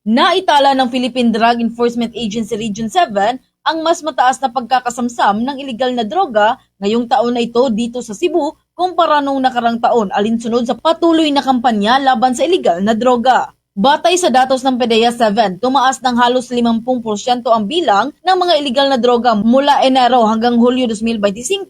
Naitala ng Philippine Drug Enforcement Agency Region 7 ang mas mataas na pagkakasamsam ng ilegal na droga ngayong taon na ito dito sa Cebu kumpara noong nakarang taon alinsunod sa patuloy na kampanya laban sa ilegal na droga. Batay sa datos ng PDEA 7, tumaas ng halos 50% ang bilang ng mga ilegal na droga mula Enero hanggang Hulyo 2025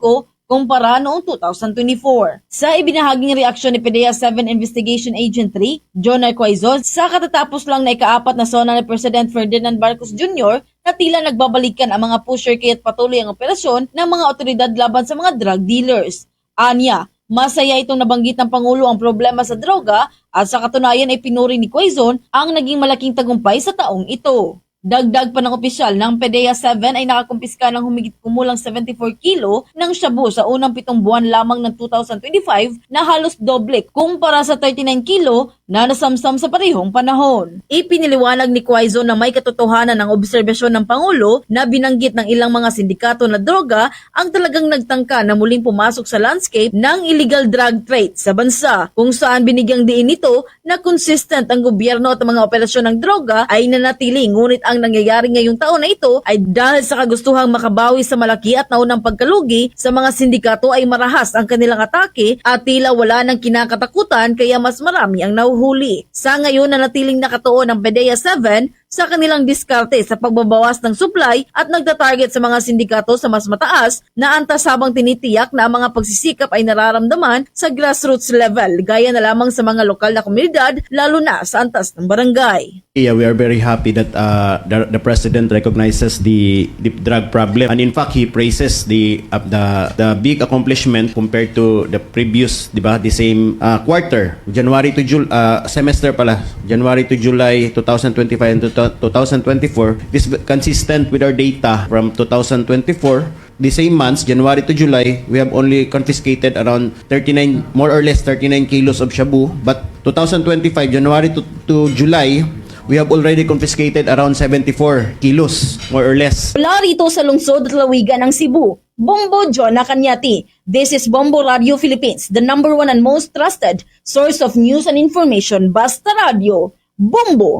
kumpara noong 2024. Sa ibinahaging reaksyon ni PDEA 7 Investigation Agent 3, John Quaizon, sa katatapos lang na ika-4 na sona ni President Ferdinand Marcos Jr. na tila nagbabalikan ang mga pusher kaya't patuloy ang operasyon ng mga otoridad laban sa mga drug dealers. Anya, masaya itong nabanggit ng Pangulo ang problema sa droga at sa katunayan ay pinuri ni Quaizon ang naging malaking tagumpay sa taong ito. Dagdag pa ng opisyal ng PDEA 7 ay nakakumpiska ng humigit kumulang 74 kilo ng shabu sa unang 7 buwan lamang ng 2025 na halos doble kumpara sa 39 kilo na nasamsam sa parehong panahon. Ipiniliwanag ni Quaizon na may katotohanan ng obserbasyon ng Pangulo na binanggit ng ilang mga sindikato na droga ang talagang nagtangka na muling pumasok sa landscape ng illegal drug trade sa bansa, kung saan binigyang diin nito na consistent ang gobyerno at ang mga operasyon ng droga ay nanatili, ngunit ang nangyayari ngayong taon na ito ay dahil sa kagustuhang makabawi sa malaki at naunang pagkalugi sa mga sindikato ay marahas ang kanilang atake at tila wala ng kinakatakutan kaya mas marami ang nahuhuli. Sa ngayon nanatiling nakatuon ang PDEA 7 sa kanilang diskarte sa pagbabawas ng supply at nagtatarget sa mga sindikato sa mas mataas na antas habang tinitiyak na ang mga pagsisikap ay nararamdaman sa grassroots level gaya na lamang sa mga lokal na komunidad lalo na sa antas ng barangay. Yeah, we are very happy that the president recognizes the drug problem, and in fact he praises the big accomplishment compared to the previous, di ba, the same quarter, January to semester pala, January to July 2025 and 2024. This consistent with our data from 2024. The same months, January to July, we have only confiscated around 39, more or less 39 kilos of shabu. But 2025, January to July, we have already confiscated around 74 kilos, more or less. Mula rito sa lungsod at lawigan ng Cebu, Bombo Jonah Cañati. This is Bombo Radio Philippines, the #1 and most trusted source of news and information. Basta Radio, Bombo!